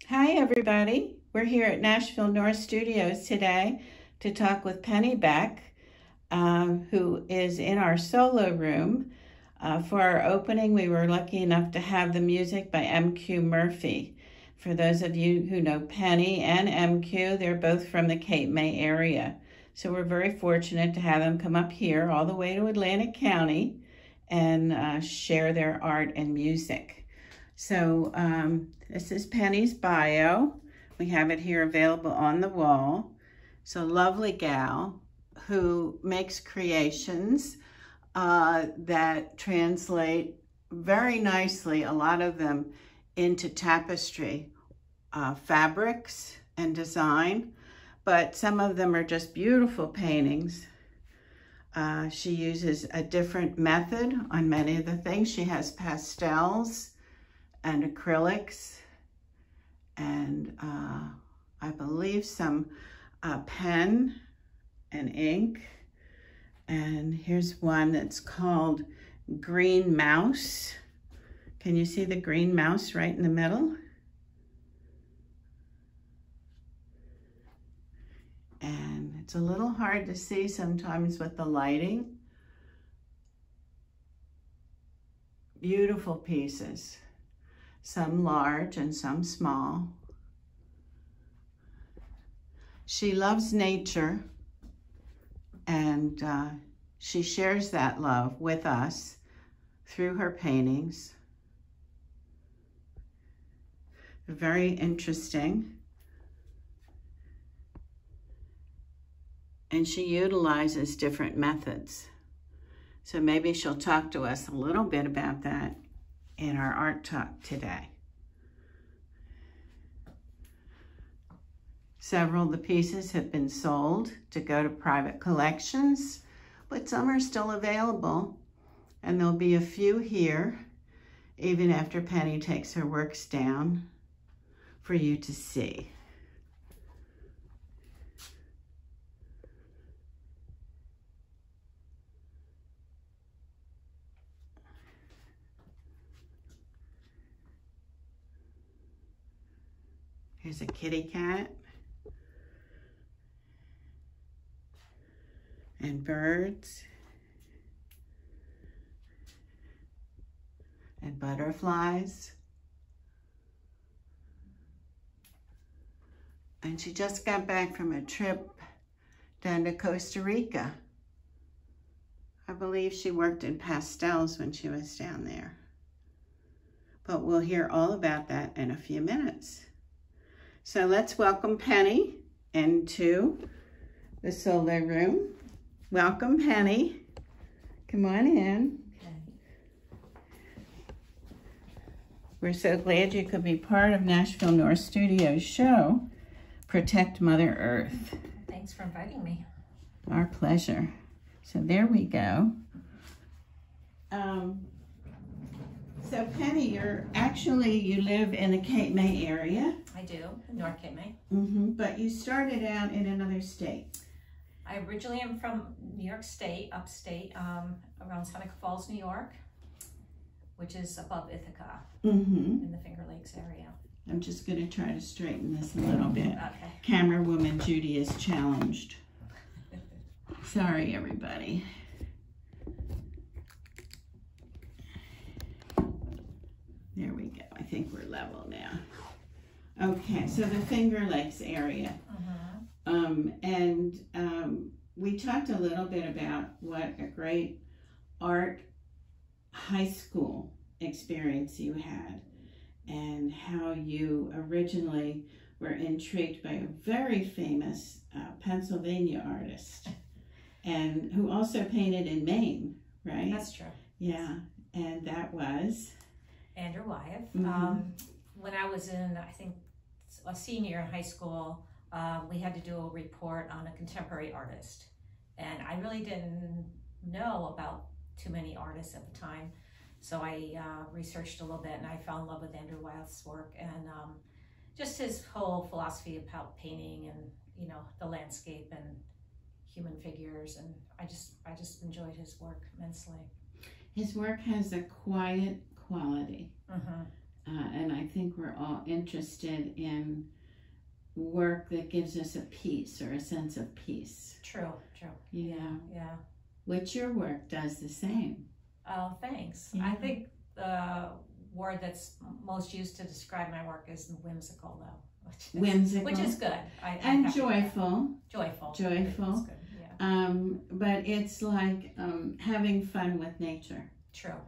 Hi everybody, we're here at Nashville North Studios today to talk with Penny Beck, who is in our solo room. For our opening, we were lucky enough to have the music by M.Q. Murphy. For those of you who know Penny and M.Q., they're both from the Cape May area. So we're very fortunate to have them come up here all the way to Atlantic County and share their art and music. So this is Penny's bio. We have it here available on the wall. So lovely gal who makes creations that translate very nicely, a lot of them, into tapestry fabrics and design, but some of them are just beautiful paintings. She uses a different method on many of the things. She has pastels and acrylics and I believe some pen and ink. And here's one that's called Green Mouse. Can you see the green mouse right in the middle? And it's a little hard to see sometimes with the lighting. Beautiful pieces, some large and some small. She loves nature, and she shares that love with us through her paintings. Very interesting. And she utilizes different methods. So maybe she'll talk to us a little bit about that in our art talk today. Several of the pieces have been sold to go to private collections, but some are still available. And there'll be a few here, even after Penny takes her works down, for you to see. Here's a kitty cat and birds and butterflies. And she just got back from a trip down to Costa Rica. I believe she worked in pastels when she was down there. But we'll hear all about that in a few minutes. So let's welcome Penny into the solo room. Welcome, Penny. Come on in. We're so glad you could be part of Nashville North Studios show, Protect Mother Earth. Thanks for inviting me. Our pleasure. So there we go. So Penny, you live in the Cape May area. I do, North Cape May. But you started out in another state. I originally am from New York State, upstate, around Seneca Falls, New York, which is above Ithaca, in the Finger Lakes area. I'm just going to try to straighten this a little bit. Okay. Camera woman Judy is challenged. Sorry, everybody. There we go. I think we're level now. Okay, so the Finger Lakes area. We talked a little bit about what a great art high school experience you had and how you originally were intrigued by a very famous Pennsylvania artist and who also painted in Maine, right? That's true. Yeah, and that was? Andrew Wyeth. When I was in, I think, a senior in high school, we had to do a report on a contemporary artist. And I really didn't know about too many artists at the time. So I researched a little bit and I fell in love with Andrew Wyeth's work and just his whole philosophy about painting and, you know, the landscape and human figures. And I just enjoyed his work immensely. His work has a quiet quality. And I think we're all interested in work that gives us a peace or a sense of peace. True, true. You know? Yeah. Which your work does the same. Oh, thanks. Yeah. I think the word that's most used to describe my work is whimsical, though. Whimsical. Which is good. And joyful. Joyful. Joyful. That's good, yeah. But it's like having fun with nature. True.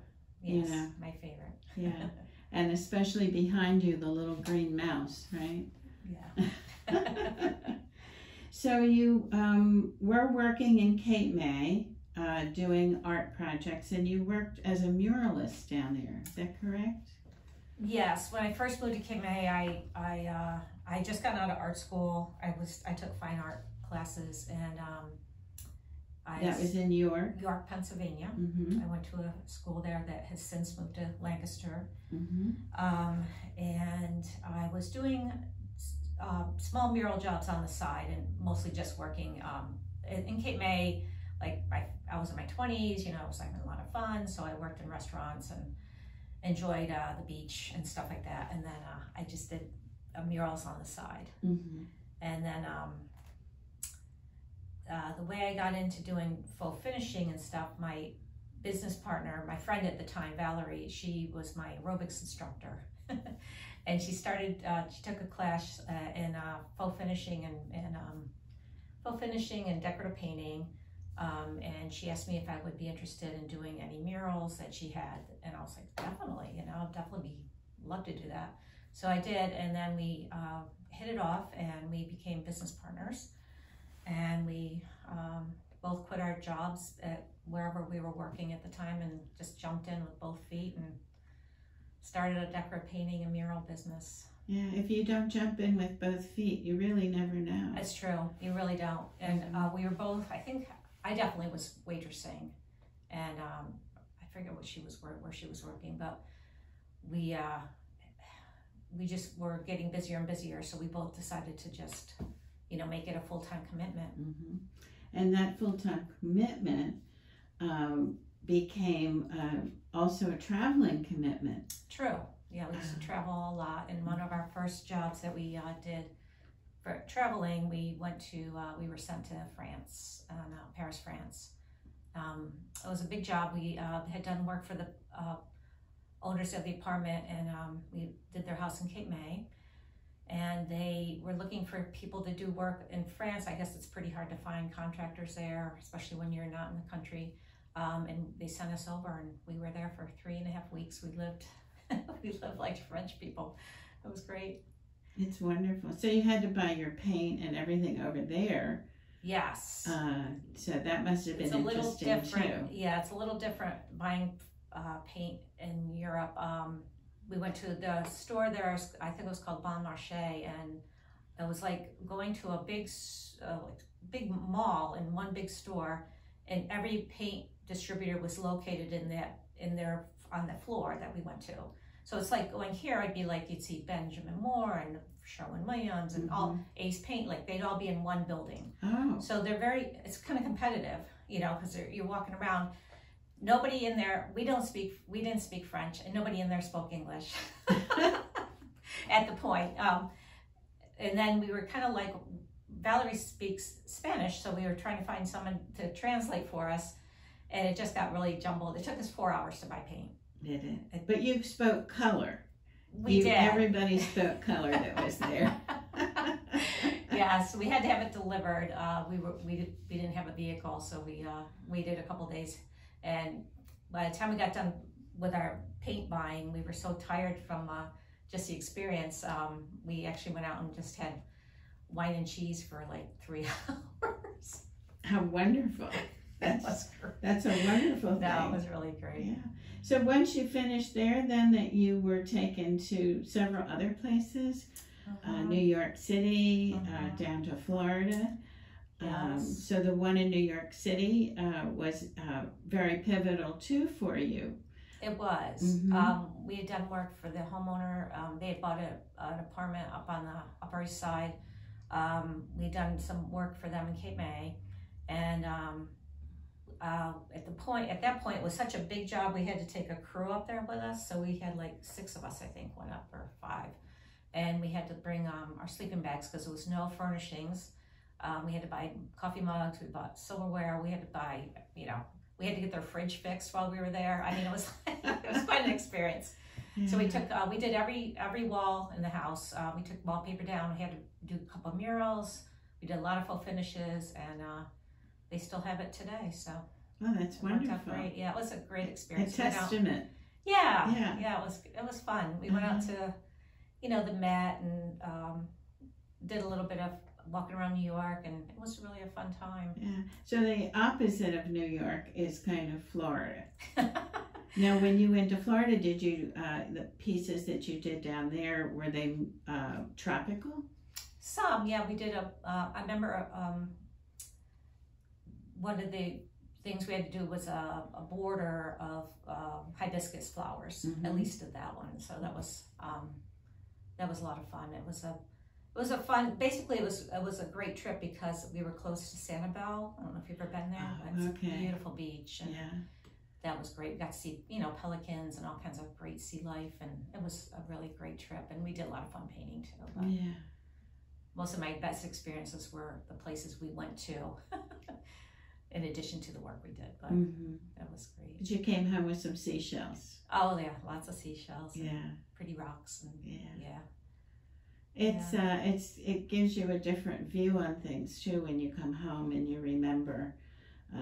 Yes, you know? My favorite. Yeah. And especially behind you, the little green mouse, right? Yeah. So you were working in Cape May, doing art projects, and you worked as a muralist down there. Is that correct? Yes. When I first moved to Cape May, I just got out of art school. I took fine art classes, and that was in York, Pennsylvania. Mm-hmm. I went to a school there that has since moved to Lancaster, Mm-hmm. and I was doing small mural jobs on the side, and mostly just working in Cape May. Like I was in my 20s, I was having a lot of fun, so I worked in restaurants and enjoyed the beach and stuff like that. And then I just did murals on the side. Mm-hmm. And then the way I got into doing faux finishing and stuff, my business partner, my friend at the time, Valerie, she was my aerobics instructor. And she took a class in faux finishing and decorative painting. And she asked me if I would be interested in doing any murals that she had. And I was like, definitely, I'll definitely love to do that. So I did, and then we hit it off, and we became business partners. And we both quit our jobs at wherever we were working at the time and just jumped in with both feet and started a decorative painting and mural business. Yeah, if you don't jump in with both feet, you really never know. That's true. You really don't. And we were both, I definitely was waitressing, and I forget where she was working, but we just were getting busier and busier, so we both decided to just make it a full-time commitment. Mm-hmm. And that full-time commitment became also a traveling commitment. True. Yeah, we used to travel a lot, and one of our first jobs that we did for traveling, we were sent to France, Paris, France. It was a big job. We had done work for the owners of the apartment, and we did their house in Cape May. And they were looking for people to do work in France. I guess it's pretty hard to find contractors there, especially when you're not in the country. And they sent us over, and we were there for 3.5 weeks. We lived like French people. It was great. It's wonderful. So you had to buy your paint and everything over there. Yes. So that must have been it's a little interesting different. too. Yeah, it's a little different buying paint in Europe. We went to the store there, I think it was called Bon Marché, and it was like going to a big mall in one big store, and every paint distributor was located on the floor that we went to. So it's like going here, I'd be like, you'd see Benjamin Moore and Sherwin-Williams and all Ace Paint, like they'd all be in one building. Oh. So it's kind of competitive, because you're walking around. Nobody in there, we didn't speak French, and nobody in there spoke English at the point. And then we were kind of like, Valerie speaks Spanish, so we were trying to find someone to translate for us, and it just got really jumbled. It took us 4 hours to buy paint. Did it? But you spoke color. We did. Everybody spoke color that was there. Yeah, so we had to have it delivered. We didn't have a vehicle, so we waited a couple days. And by the time we got done with our paint buying, we were so tired from just the experience. We actually went out and just had wine and cheese for like 3 hours. How wonderful. That's a wonderful thing. No, it was really great. Yeah. So once you finished there, then that you were taken to several other places, New York City, down to Florida. Yes. So the one in New York City was very pivotal too for you. It was. We had done work for the homeowner. They had bought an apartment up on the Upper East Side. We had done some work for them in Cape May, and at that point, it was such a big job, we had to take a crew up there with us. So we had like 6 of us, I think, went up, or 5. And we had to bring our sleeping bags because there was no furnishings. We had to buy coffee mugs, we bought silverware, we had to buy, we had to get their fridge fixed while we were there. I mean, it was quite an experience. So we did every wall in the house. We took wallpaper down. We had to do a couple of murals. We did a lot of faux finishes, and they still have it today. So that's wonderful. Great. Yeah, it was a great experience. A testament. Yeah, it was fun. We went out to, the Met, and did a little bit of walking around New York, and it was really a fun time. Yeah. So the opposite of New York is kind of Florida. Now, when you went to Florida, did you, the pieces that you did down there, were they tropical? Some, yeah. We did I remember one of the things we had to do was a border of hibiscus flowers. At least did that one. So that was a lot of fun. It was a fun, basically it was a great trip because we were close to Sanibel. I don't know if you've ever been there, but it's a beautiful beach. And that was great. We got to see, pelicans and all kinds of great sea life, and it was a really great trip. And we did a lot of fun painting too. But most of my best experiences were the places we went to, in addition to the work we did. But that was great. But you came home with some seashells. Oh yeah, lots of seashells. Yeah. And pretty rocks. And it gives you a different view on things too when you come home and you remember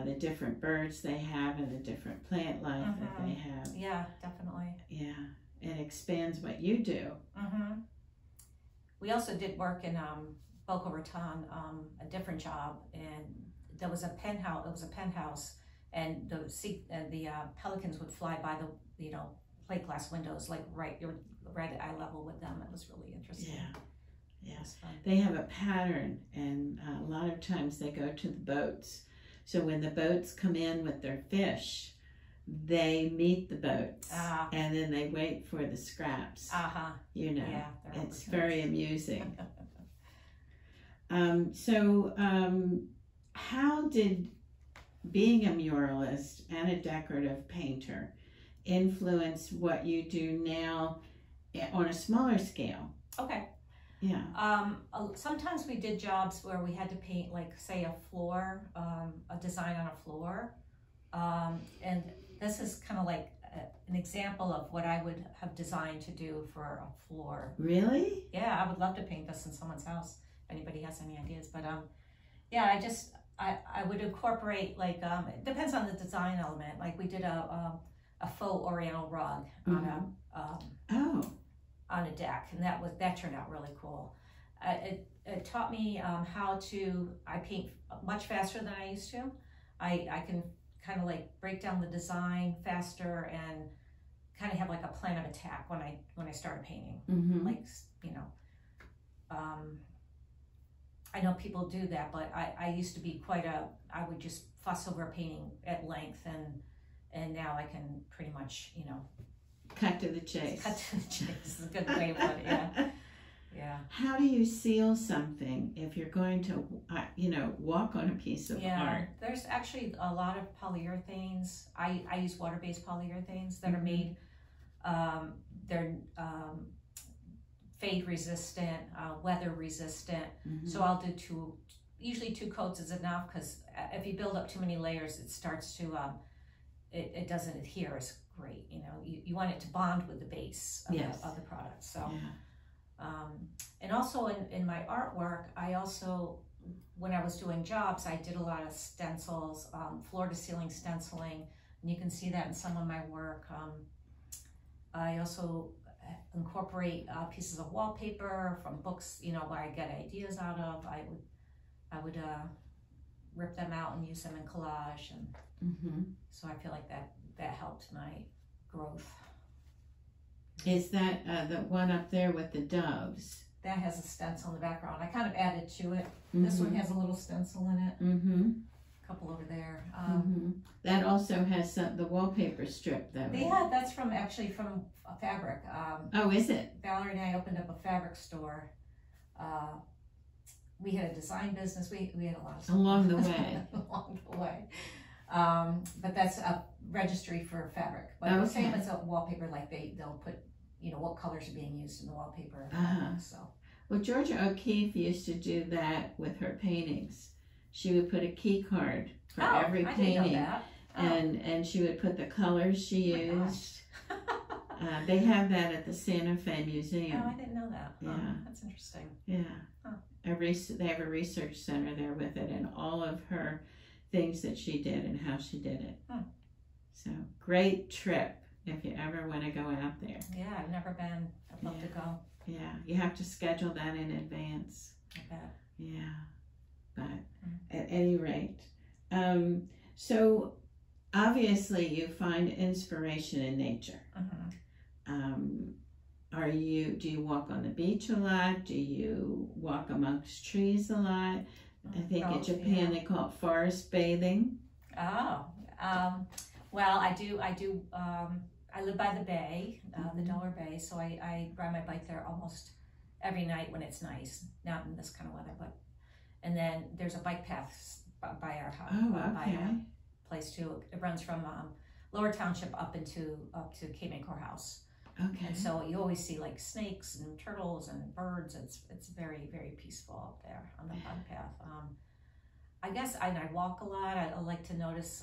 the different birds they have and the different plant life that they have. Yeah, definitely. Yeah, it expands what you do. We also did work in Boca Raton, a different job, and there was a penthouse. It was a penthouse, and the pelicans would fly by the plate glass windows, like you're right at eye level with them. It was really interesting. Yeah. They have a pattern, and a lot of times they go to the boats. So when the boats come in with their fish, they meet the boats, and then they wait for the scraps. It's very amusing. How did being a muralist and a decorative painter influence what you do now on a smaller scale? Okay. Yeah. Sometimes we did jobs where we had to paint, like, say, a floor, a design on a floor. And this is kind of like an example of what I would have designed to do for a floor. Really? Yeah, I would love to paint this in someone's house, if anybody has any ideas. But yeah, I would incorporate, like, it depends on the design element. Like, we did a faux oriental rug on a deck, and that turned out really cool. It taught me I paint much faster than I used to. I can kind of like break down the design faster and kind of have like a plan of attack when I started painting. Like, I know people do that, but I used to be I would just fuss over a painting at length, and now I can pretty much, cut to the chase. Cut to the chase is a good way of putting it, yeah. How do you seal something if you're going to, walk on a piece of art? There's actually a lot of polyurethanes. I use water-based polyurethanes that are made, they're fade resistant, weather resistant. So I'll do usually 2 coats is enough, because if you build up too many layers, it starts to, it doesn't adhere as great. You want it to bond with the base of the product. So, and also in my artwork, when I was doing jobs, I did a lot of stencils, floor to ceiling stenciling, and you can see that in some of my work. I also incorporate pieces of wallpaper from books, where I get ideas out of. I would rip them out and use them in collage, and so I feel like that helped my growth. Is that the one up there with the doves? That has a stencil in the background. I kind of added to it. This one has a little stencil in it. A couple over there. That also has the wallpaper strip, though. Yeah, that's from a fabric. Oh, is it? Valerie and I opened up a fabric store. We had a design business. We had a lot of stuff along the way. Along the way. But that's a registry for fabric. But the same as a wallpaper, like they'll put, you know, what colors are being used in the wallpaper. So. Well, Georgia O'Keeffe used to do that with her paintings. She would put a key card for every painting. I didn't know that. And she would put the colors she used. They have that at the Santa Fe Museum. Oh, I didn't know that. Yeah. Oh, that's interesting. Yeah. Huh. They have a research center there with it and all of her things that she did and how she did it. So, great trip if you ever want to go out there. Yeah, I've never been. I'd love to go. Yeah, you have to schedule that in advance. I bet. Yeah, but at any rate. So, obviously you find inspiration in nature. Do you walk on the beach a lot? Do you walk amongst trees a lot? I think in Japan they call it forest bathing. Oh, well, I do. I live by the bay, the Delaware Bay, so I ride my bike there almost every night when it's nice. Not in this kind of weather, and then there's a bike path by our house, by our place too. It runs from Lower Township up to Cape May Courthouse. Okay. And so you always see like snakes and turtles and birds. It's very, very peaceful up there on the bike path. I guess I walk a lot. I like to notice.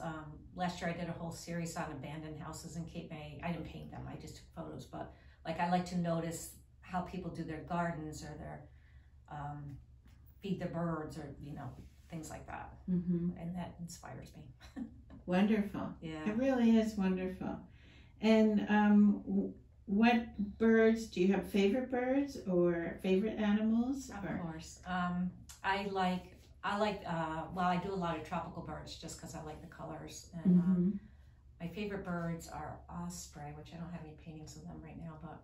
Last year I did a whole series on abandoned houses in Cape May. I didn't paint them. I just took photos. But like I like to notice how people do their gardens or their feed their birds or things like that. And that inspires me. Wonderful. Yeah. It really is wonderful. And what birds, do you have favorite birds or favorite animals? Of course. I do a lot of tropical birds just because I like the colors. And my favorite birds are osprey, which I don't have any paintings of them right now, but.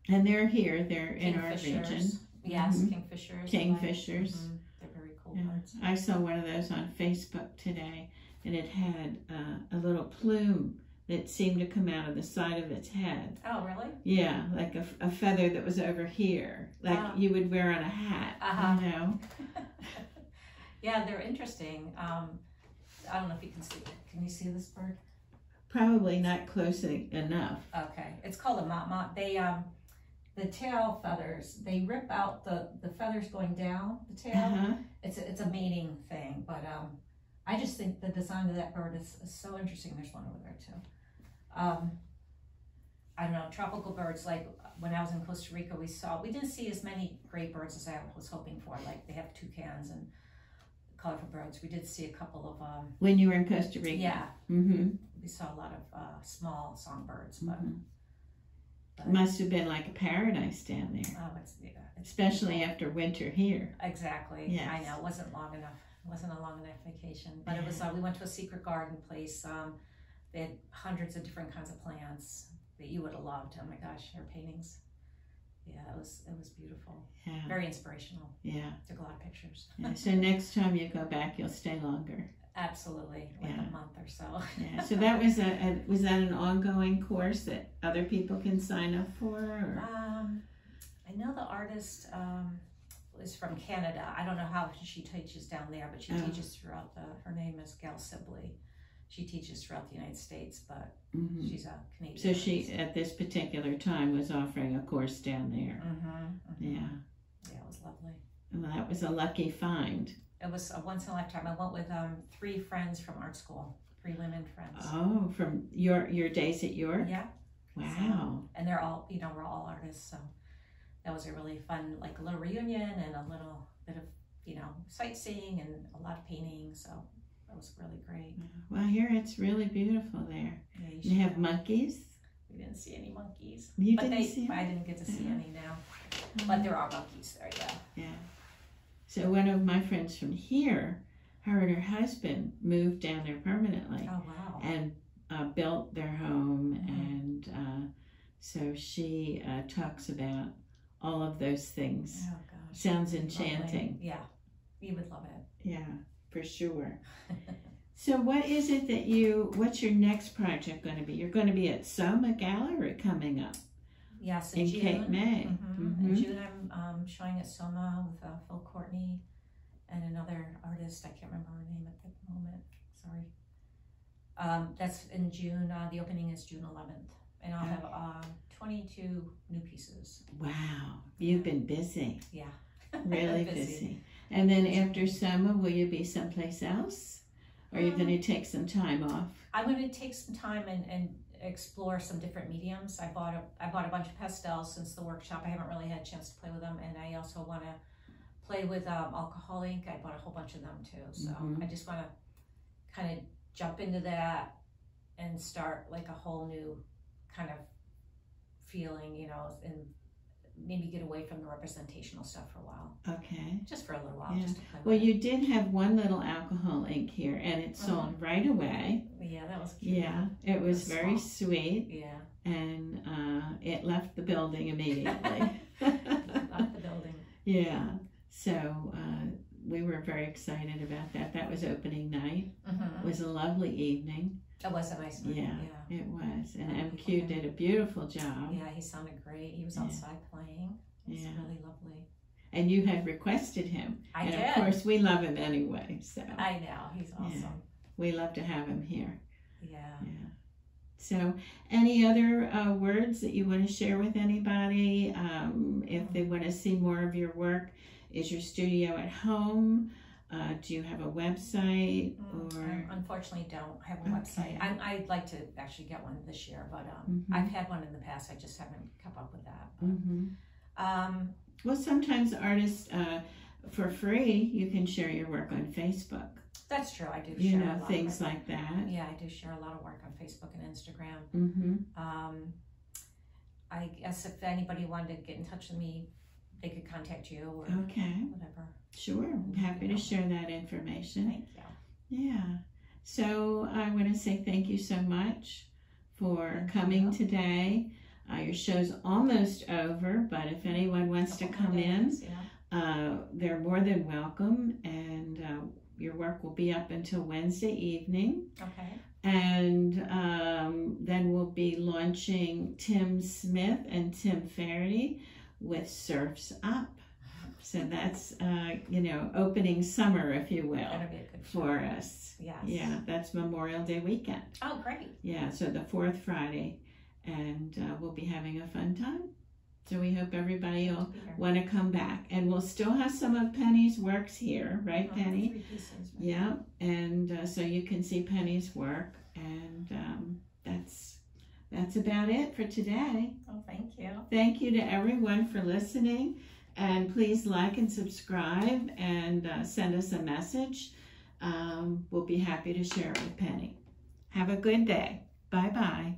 And they're here, they're in our region. Yes, kingfishers. Kingfishers. They're very cool birds. I saw one of those on Facebook today, and it had a little plume that seemed to come out of the side of its head. Oh, really? Yeah, like a feather that was over here, like you would wear on a hat, you know? Yeah, they're interesting. I don't know if you can see it. Can you see this bird? Probably not close enough. Okay, it's called a motmot. They, the tail feathers, they rip out the feathers going down the tail. It's a mating thing, but I just think the design of that bird is so interesting. There's one over there too. I don't know, tropical birds, like when I was in Costa Rica, we didn't see as many great birds as I was hoping for. Like they have toucans and colorful birds. We did see a couple of... when you were in Costa Rica? Yeah. We saw a lot of small songbirds, but it must have been like a paradise down there. Oh, it's especially after winter here. Exactly. Yes. I know, it wasn't long enough. It wasn't a long enough vacation, but it was. We went to a secret garden place. They had hundreds of different kinds of plants that you would have loved. Oh my gosh, her paintings. Yeah, it was beautiful. Yeah. Very inspirational. Yeah. Took a lot of pictures. Yeah. So next time you go back, you'll stay longer. Absolutely, like a month or so. Yeah. So that was was that an ongoing course that other people can sign up for? Or? I know the artist is from Canada. I don't know how she teaches down there, but she teaches throughout her name is Gail Sibley. She teaches throughout the United States, but she's a Canadian. So she, at this particular time, was offering a course down there. Yeah. Yeah, it was lovely. Well, that was a lucky find. It was a once in a lifetime. I went with 3 friends from art school, 3 women friends. Oh, from your days at York? Yeah. Wow. So, and they're all, we're all artists, so that was a really fun, like a little reunion and a little bit of, sightseeing and a lot of painting, so that was really great. Well, here it's really beautiful there. Yeah, you have monkeys? We didn't see any monkeys. I didn't get to see any now. But there are monkeys there, yeah. Yeah. So one of my friends from here, her and her husband moved down there permanently. Oh, wow. And built their home, and so she talks about all of those things. Oh, gosh. Sounds enchanting. Lovely. Yeah, you would love it. Yeah, for sure. So what is it that what's your next project going to be? You're going to be at Soma Gallery coming up. Yes, in June. Cape May. In June, I'm showing at Soma with Phil Courtney and another artist. I can't remember her name at the moment. Sorry. That's in June. The opening is June 11th. And I'll have 22 new pieces. Wow, you've been busy. Yeah. Really busy. And then after summer, will you be someplace else? Or are you going to take some time off? I'm going to take some time and explore some different mediums. I bought a bunch of pastels since the workshop. I haven't really had a chance to play with them. And I also want to play with alcohol ink. I bought a whole bunch of them too. So I just want to kind of jump into that and start like a whole new kind of feeling, you know, and maybe get away from the representational stuff for a while. Okay. Just for a little while. Yeah. Just to play Well, with you did have one little alcohol ink here, and it sold right away. Yeah, that was cute. Yeah, it was very sweet. Yeah. And it left the building immediately. Left the building. Yeah. So we were very excited about that. That was opening night. It was a lovely evening. It was a nice night. Yeah, it was. And MQ did a beautiful job. Yeah, he sounded great. He was outside playing. It was really lovely. And you had requested him. I did. And of course, we love him anyway. So I know. He's awesome. Yeah. We love to have him here. Yeah. So any other words that you want to share with anybody? If they want to see more of your work, is your studio at home? Do you have a website? Or unfortunately don't have a website. I'd like to actually get one this year, but I've had one in the past. I just haven't kept up with that. Well, sometimes artists, for free, you can share your work on Facebook. That's true. I do you share know, a lot things like that. Yeah, I do share a lot of work on Facebook and Instagram. I guess if anybody wanted to get in touch with me, they could contact you or whatever. Sure. I'm happy to share that information. Thank you. Yeah. So I want to say thank you so much for coming today. Your show's almost over, but if anyone wants to come in, they're more than welcome. And your work will be up until Wednesday evening. Okay. And then we'll be launching Tim Smith and Tim Faherty with Surf's Up. So that's, you know, opening summer, if you will, for us. Yes. Yeah, that's Memorial Day weekend. Oh, great. Yeah, so the 4th Friday. And we'll be having a fun time. So we hope everybody will want to come back. And we'll still have some of Penny's works here, right, Penny? 3 pieces. Right? Yeah, and so you can see Penny's work. And that's about it for today. Oh, thank you. Thank you to everyone for listening. And please like and subscribe and send us a message. We'll be happy to share it with Penny. Have a good day. Bye-bye.